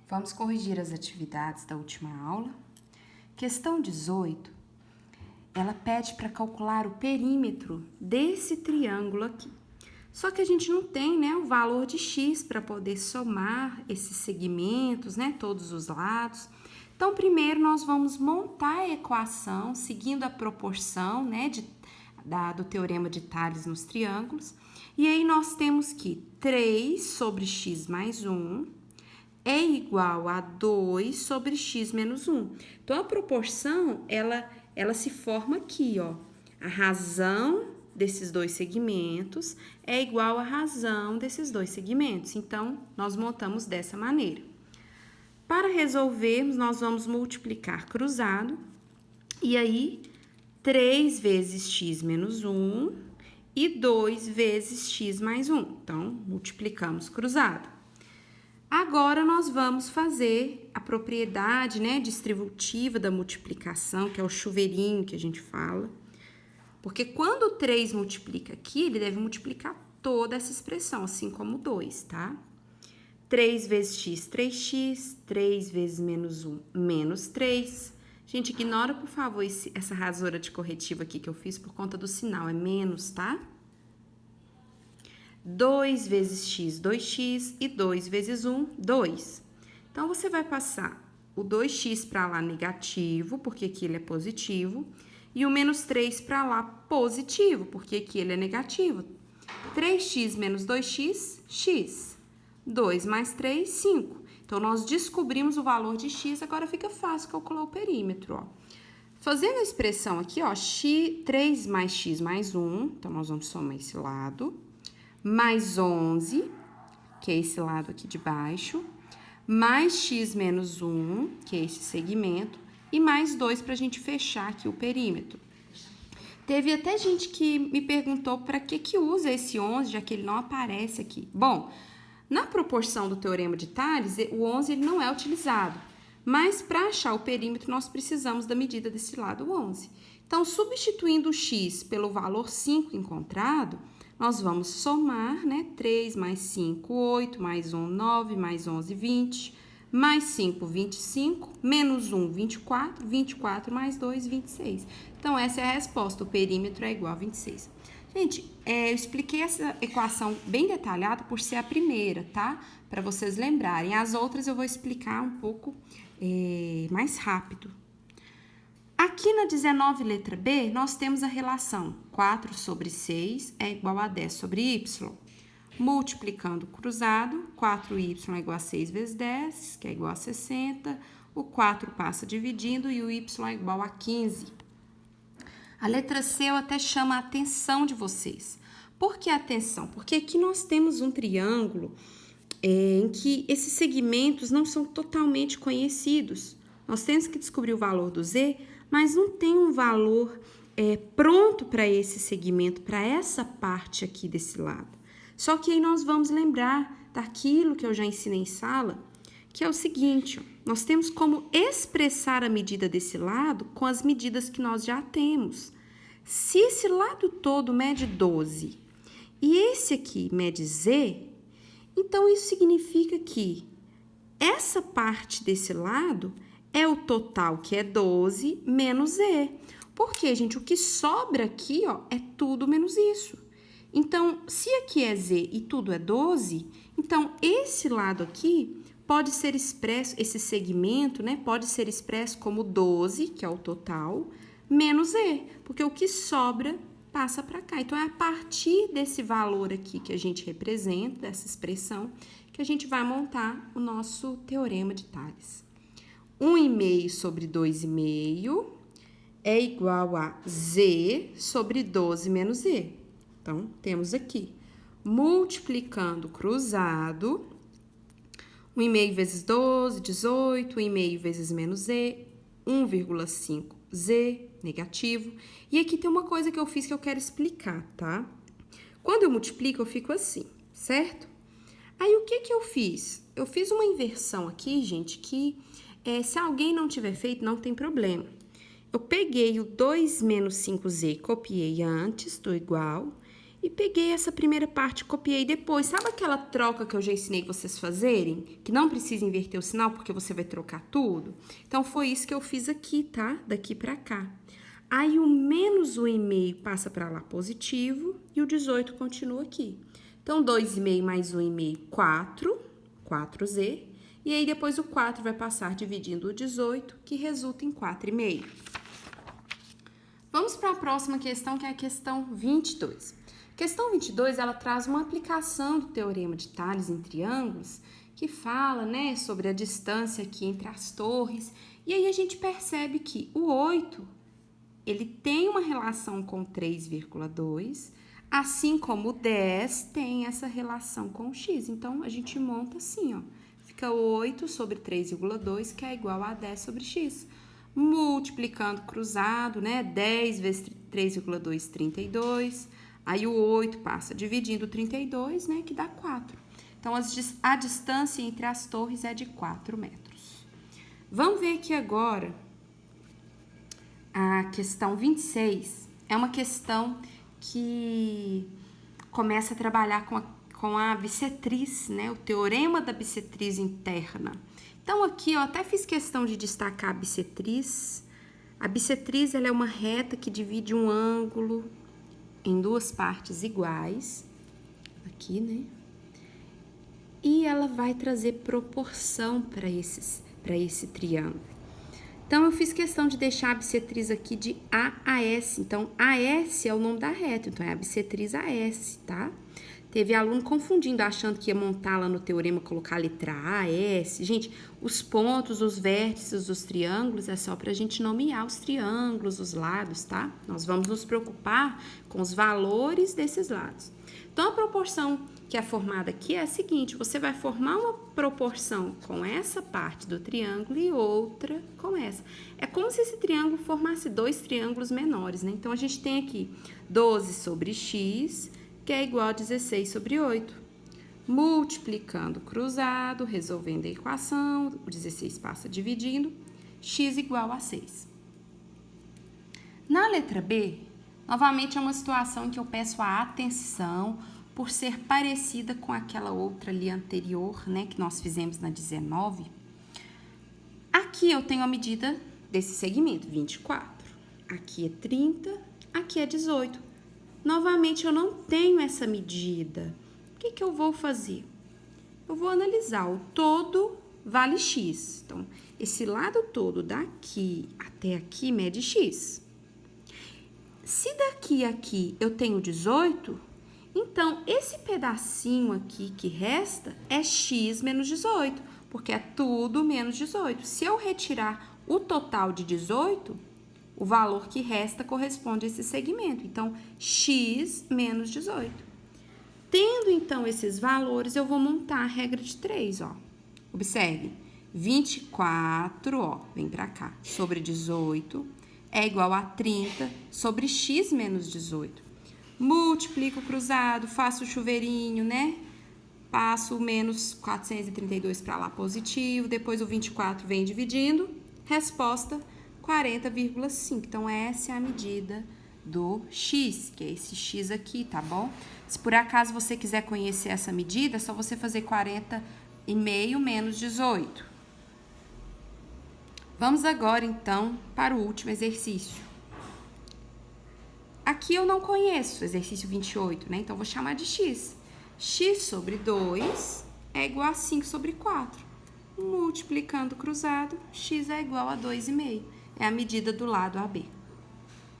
Vamos corrigir as atividades da última aula. Questão 18, ela pede para calcular o perímetro desse triângulo aqui. Só que a gente não tem, né, o valor de x para poder somar esses segmentos, né, todos os lados. Então, primeiro nós vamos montar a equação seguindo a proporção, né, do teorema de Tales nos triângulos. E aí nós temos que 3 sobre x mais 1 é igual a 2 sobre x menos 1. Então, a proporção, ela se forma aqui, ó. A razão desses dois segmentos é igual à razão desses dois segmentos. Então, nós montamos dessa maneira. Para resolvermos, nós vamos multiplicar cruzado. E aí, 3 vezes x menos 1 e 2 vezes x mais 1. Então, multiplicamos cruzado. Agora, nós vamos fazer a propriedade, né, distributiva da multiplicação, que é o chuveirinho que a gente fala. Porque quando o 3 multiplica aqui, ele deve multiplicar toda essa expressão, assim como o 2, tá? 3 vezes x, 3x, 3 vezes menos 1, menos 3. Gente, ignora, por favor, essa rasura de corretivo aqui que eu fiz por conta do sinal, é menos, tá? 2 vezes x, 2x, e 2 vezes 1, 2. Então, você vai passar o 2x para lá negativo, porque aqui ele é positivo, e o menos 3 para lá positivo, porque aqui ele é negativo. 3x menos 2x, x. 2 mais 3, 5. Então, nós descobrimos o valor de x, agora fica fácil calcular o perímetro, ó. Fazendo a expressão aqui, ó, 3 mais x mais 1, então, nós vamos somar esse lado, mais 11, que é esse lado aqui de baixo, mais x menos 1, que é esse segmento, e mais 2 para a gente fechar aqui o perímetro. Teve até gente que me perguntou para que usa esse 11, já que ele não aparece aqui. Bom, na proporção do teorema de Tales, o 11 ele não é utilizado, mas para achar o perímetro nós precisamos da medida desse lado 11. Então, substituindo o x pelo valor 5 encontrado, nós vamos somar, né? 3 mais 5, 8, mais 1, 9, mais 11, 20, mais 5, 25, menos 1, 24, 24 mais 2, 26. Então, essa é a resposta, o perímetro é igual a 26. Gente, eu expliquei essa equação bem detalhada por ser a primeira, tá? Para vocês lembrarem. As outras eu vou explicar um pouco mais rápido. Aqui na 19, letra B, nós temos a relação 4 sobre 6 é igual a 10 sobre y. Multiplicando cruzado, 4y é igual a 6 vezes 10, que é igual a 60. O 4 passa dividindo e o y é igual a 15. A letra C eu até chamo a atenção de vocês. Por que atenção? Porque aqui nós temos um triângulo em que esses segmentos não são totalmente conhecidos. Nós temos que descobrir o valor do Z, mas não tem um valor pronto para esse segmento, para essa parte aqui desse lado. Só que aí nós vamos lembrar daquilo que eu já ensinei em sala, que é o seguinte, ó, nós temos como expressar a medida desse lado com as medidas que nós já temos. Se esse lado todo mede 12 e esse aqui mede Z, então isso significa que essa parte desse lado é o total, que é 12, menos Z. Porque, gente, o que sobra aqui, ó, é tudo menos isso. Então, se aqui é Z e tudo é 12, então esse lado aqui pode ser expresso, esse segmento, né, pode ser expresso como 12, que é o total, menos Z, porque o que sobra passa para cá. Então, é a partir desse valor aqui que a gente representa, dessa expressão, que a gente vai montar o nosso teorema de Tales. 1,5 sobre 2,5 é igual a Z sobre 12 menos Z. Então, temos aqui, multiplicando cruzado, 1,5 vezes 12, 18, 1,5 vezes menos Z, 1,5 Z, negativo. E aqui tem uma coisa que eu fiz que eu quero explicar, tá? Quando eu multiplico, eu fico assim, certo? Aí, o que eu fiz? Eu fiz uma inversão aqui, gente, que se alguém não tiver feito, não tem problema. Eu peguei o 2 menos 5Z, copiei antes do igual, e peguei essa primeira parte e copiei depois. Sabe aquela troca que eu já ensinei vocês fazerem? Que não precisa inverter o sinal porque você vai trocar tudo? Então, foi isso que eu fiz aqui, tá? Daqui pra cá. Aí, o menos 1,5 passa pra lá positivo e o 18 continua aqui. Então, 2,5 mais 1,5, 4, 4z. E aí, depois o 4 vai passar dividindo o 18, que resulta em 4,5. Vamos para a próxima questão, que é a questão 22. Questão 22, ela traz uma aplicação do teorema de Tales em triângulos, que fala, né, sobre a distância aqui entre as torres. E aí, a gente percebe que o 8, ele tem uma relação com 3,2, assim como o 10 tem essa relação com o x. Então, a gente monta assim, ó. Fica 8 sobre 3,2, que é igual a 10 sobre x. Multiplicando cruzado, né? 10 vezes 3,2, 32. Aí, o 8 passa dividindo 32, né? Que dá 4. Então, a distância entre as torres é de 4 metros. Vamos ver aqui agora a questão 26. É uma questão que começa a trabalhar com a bissetriz, né? O teorema da bissetriz interna. Então, aqui eu até fiz questão de destacar a bissetriz. A bissetriz, ela é uma reta que divide um ângulo em duas partes iguais. Aqui, né? E ela vai trazer proporção para esse triângulo. Então, eu fiz questão de deixar a bissetriz aqui de A a S. Então, AS é o nome da reta, então é a bissetriz AS, tá? Teve aluno confundindo, achando que ia montar lá no teorema, colocar a letra A, S. Gente, os pontos, os vértices dos triângulos é só para a gente nomear os triângulos, os lados, tá? Nós vamos nos preocupar com os valores desses lados. Então, a proporção que é formada aqui é a seguinte: você vai formar uma proporção com essa parte do triângulo e outra com essa. É como se esse triângulo formasse dois triângulos menores, né? Então, a gente tem aqui 12 sobre x, que é igual a 16 sobre 8. Multiplicando cruzado, resolvendo a equação, o 16 passa dividindo, x igual a 6. Na letra B, novamente é uma situação em que eu peço a atenção por ser parecida com aquela outra ali anterior, né, que nós fizemos na 19. Aqui eu tenho a medida desse segmento, 24. Aqui é 30, aqui é 18. Novamente, eu não tenho essa medida. O que eu vou fazer? Eu vou analisar o todo vale x. Então, esse lado todo daqui até aqui mede x. Se daqui a aqui eu tenho 18, então, esse pedacinho aqui que resta é x menos 18, porque é tudo menos 18. Se eu retirar o total de 18... o valor que resta corresponde a esse segmento. Então, x menos 18. Tendo, então, esses valores, eu vou montar a regra de 3, ó. Observe, 24, ó, vem pra cá, sobre 18, é igual a 30 sobre x menos 18. Multiplico o cruzado, faço o chuveirinho, né? Passo o menos 432 para lá positivo, depois o 24 vem dividindo, resposta 40,5. Então, essa é a medida do x, que é esse x aqui, tá bom? Se por acaso você quiser conhecer essa medida, é só você fazer 40,5 menos 18. Vamos agora, então, para o último exercício. Aqui eu não conheço, exercício 28, né? Então, vou chamar de x. X sobre 2 é igual a 5 sobre 4. Multiplicando cruzado, x é igual a 2,5. É a medida do lado AB.